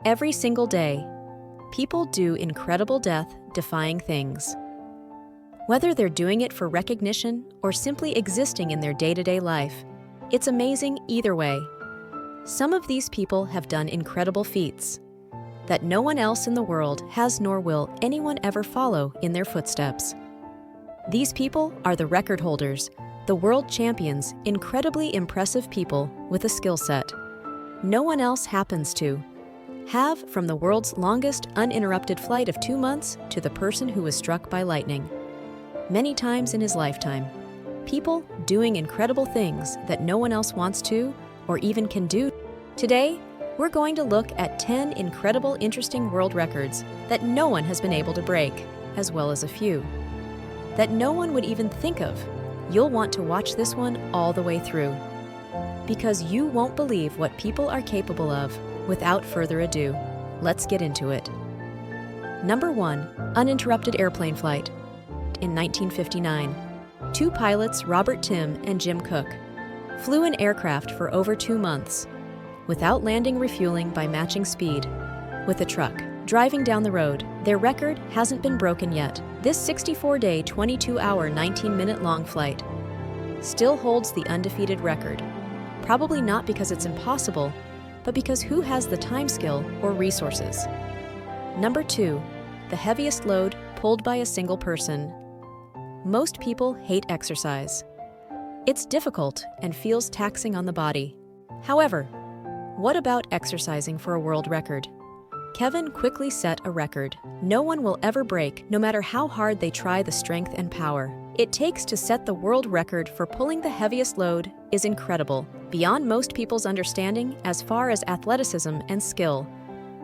Every single day, people do incredible death-defying things. Whether they're doing it for recognition or simply existing in their day-to-day life, it's amazing either way. Some of these people have done incredible feats that no one else in the world has, nor will anyone ever follow in their footsteps. These people are the record holders, the world champions, incredibly impressive people with a skill set no one else happens to have, from the world's longest uninterrupted flight of 2 months to the person who was struck by lightning many times in his lifetime. People doing incredible things that no one else wants to or even can do. Today, we're going to look at 10 incredible, interesting world records that no one has been able to break, as well as a few that no one would even think of. You'll want to watch this one all the way through, because you won't believe what people are capable of. Without further ado, let's get into it. Number 1. Uninterrupted airplane flight. In 1959, 2 pilots, Robert Tim and Jim Cook, flew an aircraft for over 2 months without landing, refueling by matching speed with a truck driving down the road. Their record hasn't been broken yet. This 64-day, 22-hour, 19-minute-long flight still holds the undefeated record. Probably not because it's impossible, but because who has the time, skill, or resources? Number 2. The heaviest load pulled by a single person. Most people hate exercise. It's difficult and feels taxing on the body. However, what about exercising for a world record? Kevin quickly set a record no one will ever break, no matter how hard they try. The strength and power it takes to set the world record for pulling the heaviest load is incredible, beyond most people's understanding as far as athleticism and skill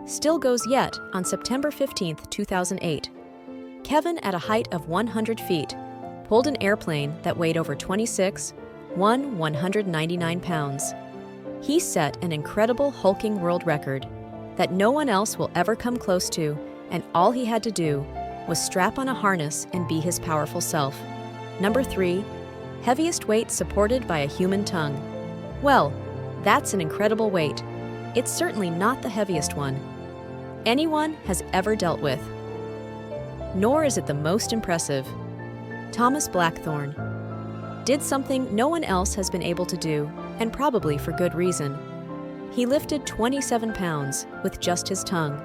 still goes. Yet, on September 15, 2008, Kevin, at a height of 100 feet, pulled an airplane that weighed over 199 pounds. He set an incredible, hulking world record that no one else will ever come close to, and all he had to do was strap on a harness and be his powerful self. Number 3. Heaviest weight supported by a human tongue. Well, that's an incredible weight. It's certainly not the heaviest one anyone has ever dealt with. Nor is it the most impressive. Thomas Blackthorne did something no one else has been able to do, and probably for good reason. He lifted 27 pounds with just his tongue.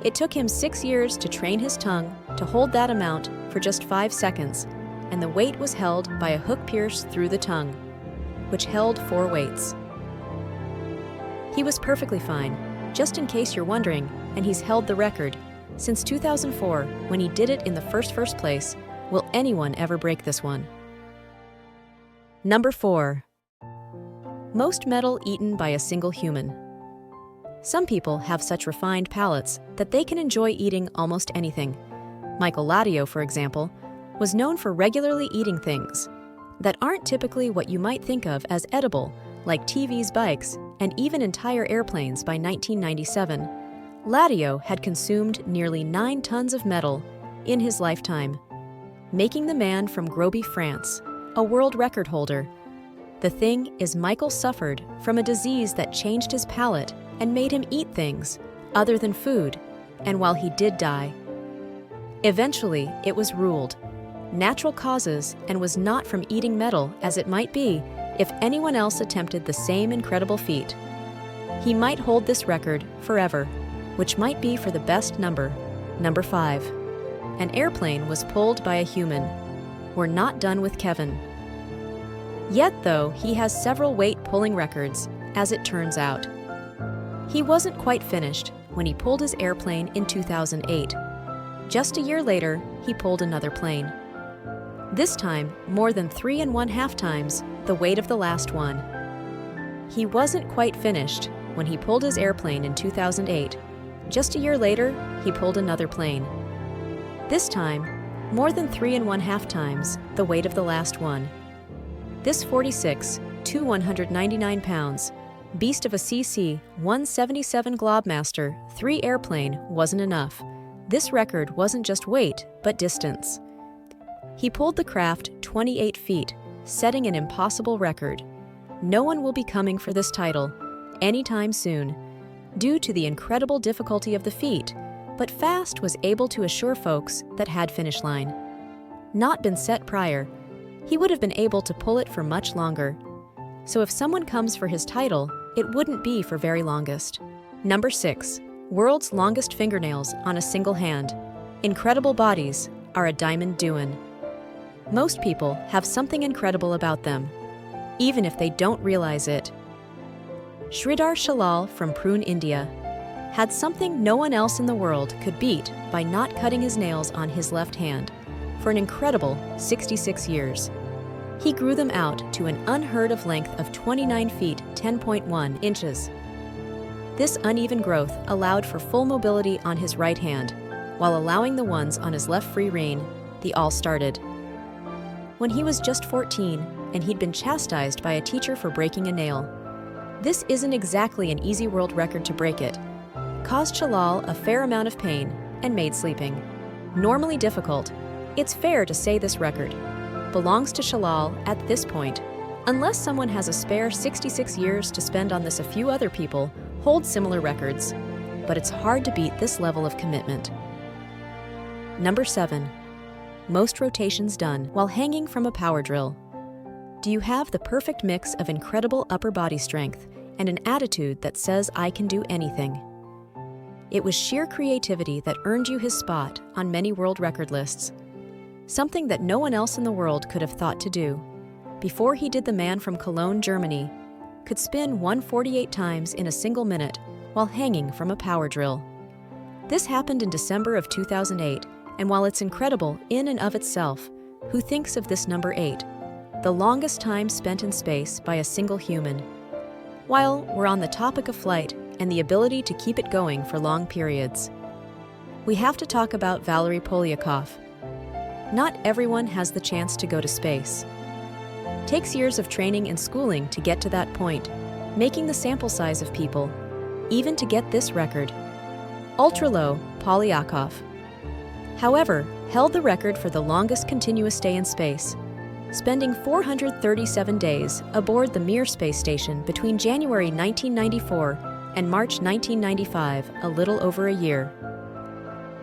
It took him 6 years to train his tongue to hold that amount for just 5 seconds, and the weight was held by a hook pierced through the tongue, which held 4 weights. He was perfectly fine, just in case you're wondering, and he's held the record since 2004, when he did it in the first place. Will anyone ever break this one? Number 4. Most metal eaten by a single human. Some people have such refined palates that they can enjoy eating almost anything. Michael Ladio, for example, was known for regularly eating things that aren't typically what you might think of as edible, like TVs, bikes, and even entire airplanes. By 1997, Ladio had consumed nearly 9 tons of metal in his lifetime, making the man from Groby, France, a world record holder. The thing is, Michael suffered from a disease that changed his palate and made him eat things other than food, and while he did die, eventually it was ruled natural causes and was not from eating metal, as it might be if anyone else attempted the same incredible feat. He might hold this record forever, which might be for the best number. Number 5. An airplane was pulled by a human. We're not done with Kevin yet, though. He has several weight-pulling records, as it turns out. He wasn't quite finished when he pulled his airplane in 2008. Just a year later, he pulled another plane. This time, more than 3.5 times the weight of the last one. He wasn't quite finished when he pulled his airplane in 2008. Just a year later, he pulled another plane. This time, more than 3.5 times the weight of the last one. This 46 to 199 pounds beast of a CC-177 Globemaster 3 airplane wasn't enough. This record wasn't just weight, but distance. He pulled the craft 28 feet, setting an impossible record. No one will be coming for this title anytime soon. due to the incredible difficulty of the feat, but Fast was able to assure folks that had finish line not been set prior, he would have been able to pull it for much longer. So if someone comes for his title, it wouldn't be for very longest. Number 6. World's longest fingernails on a single hand. Incredible bodies are a diamond doin'. Most people have something incredible about them, even if they don't realize it. Sridhar Shalal from Pune, India, had something no one else in the world could beat by not cutting his nails on his left hand for an incredible 66 years. He grew them out to an unheard of length of 29 feet 10.1 inches. This uneven growth allowed for full mobility on his right hand, while allowing the ones on his left free rein. The all started when he was just 14 and he'd been chastised by a teacher for breaking a nail. This isn't exactly an easy world record to break it. Caused Shalal a fair amount of pain and made sleeping normally difficult. It's fair to say this record belongs to Shalal at this point, unless someone has a spare 66 years to spend on this. A few other people hold similar records, but it's hard to beat this level of commitment. Number 7. Most rotations done while hanging from a power drill. Do you have the perfect mix of incredible upper body strength and an attitude that says I can do anything? It was sheer creativity that earned you his spot on many world record lists, something that no one else in the world could have thought to do. Before he did, the man from Cologne, Germany, could spin 148 times in a single minute while hanging from a power drill. This happened in December of 2008, and while it's incredible in and of itself, who thinks of this number 8, the longest time spent in space by a single human? While we're on the topic of flight and the ability to keep it going for long periods, we have to talk about Valery Polyakov. Not everyone has the chance to go to space. Takes years of training and schooling to get to that point, making the sample size of people, even to get this record. Ultra-low Polyakov, however, held the record for the longest continuous stay in space, spending 437 days aboard the Mir space station between January 1994 and March 1995, a little over a year.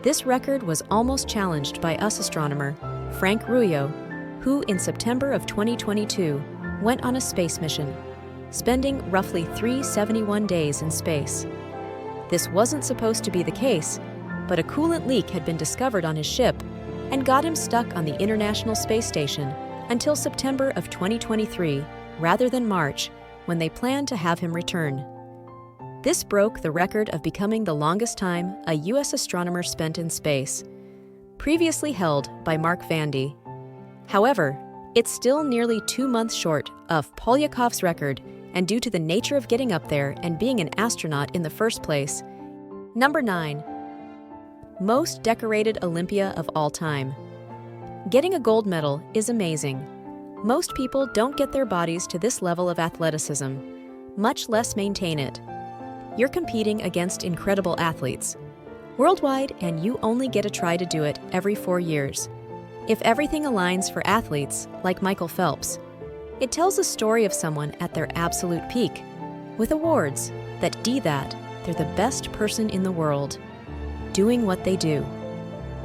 This record was almost challenged by US astronomer Frank Rubio, who in September of 2022 went on a space mission, spending roughly 371 days in space. This wasn't supposed to be the case, but a coolant leak had been discovered on his ship and got him stuck on the International Space Station until September of 2023, rather than March, when they planned to have him return. This broke the record of becoming the longest time a U.S. astronomer spent in space, previously held by Mark Vandy. However, it's still nearly 2 months short of Polyakov's record, and due to the nature of getting up there and being an astronaut in the first place. Number 9. Most decorated Olympia of all time. Getting a gold medal is amazing. Most people don't get their bodies to this level of athleticism, much less maintain it. You're competing against incredible athletes worldwide, and you only get a try to do it every 4 years. If everything aligns for athletes like Michael Phelps, it tells a story of someone at their absolute peak, with awards that they're the best person in the world, doing what they do.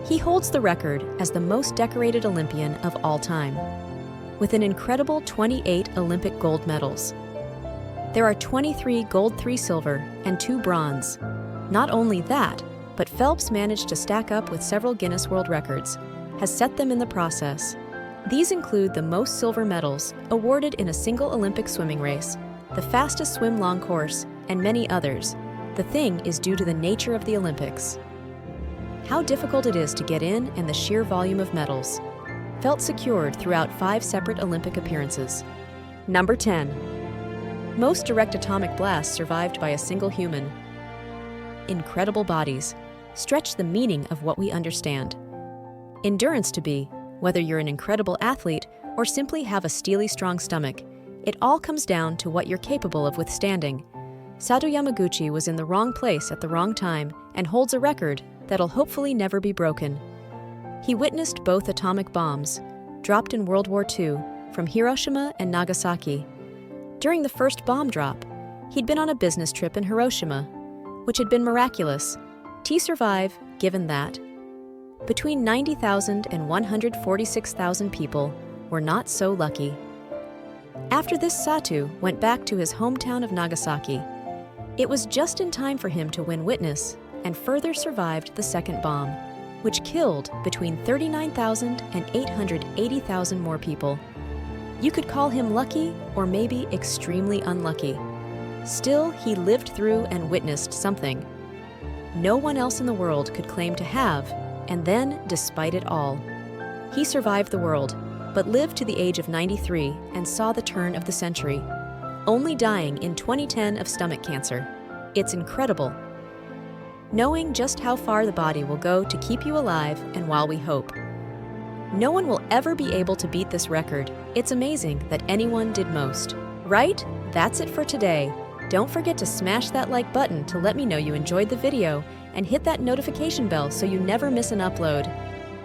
He holds the record as the most decorated Olympian of all time, with an incredible 28 Olympic gold medals. There are 23 gold, 3 silver, and 2 bronze. Not only that, but Phelps managed to stack up with several Guinness World Records, has set them in the process. These include the most silver medals awarded in a single Olympic swimming race, the fastest swim long course, and many others. The thing is due to the nature of the Olympics. How difficult it is to get in and the sheer volume of medals. Felt secured throughout 5 separate Olympic appearances. Number 10. Most direct atomic blasts survived by a single human. Incredible bodies stretch the meaning of what we understand. Endurance to be, whether you're an incredible athlete or simply have a steely strong stomach, it all comes down to what you're capable of withstanding. Satoru Yamaguchi was in the wrong place at the wrong time and holds a record that'll hopefully never be broken. He witnessed both atomic bombs, dropped in World War II, from Hiroshima and Nagasaki. During the first bomb drop, he'd been on a business trip in Hiroshima, which had been miraculous. To survive, given that. Between 90,000 and 146,000 people were not so lucky. After this, Satu went back to his hometown of Nagasaki. It was just in time for him to win witness and further survived the second bomb, which killed between 39,000 and 880,000 more people. You could call him lucky or maybe extremely unlucky. Still, he lived through and witnessed something no one else in the world could claim to have, and then, despite it all, he survived the world, but lived to the age of 93 and saw the turn of the century, only dying in 2010 of stomach cancer. It's incredible. Knowing just how far the body will go to keep you alive, and while we hope no one will ever be able to beat this record, it's amazing that anyone did most. Right? That's it for today. Don't forget to smash that like button to let me know you enjoyed the video, and hit that notification bell so you never miss an upload.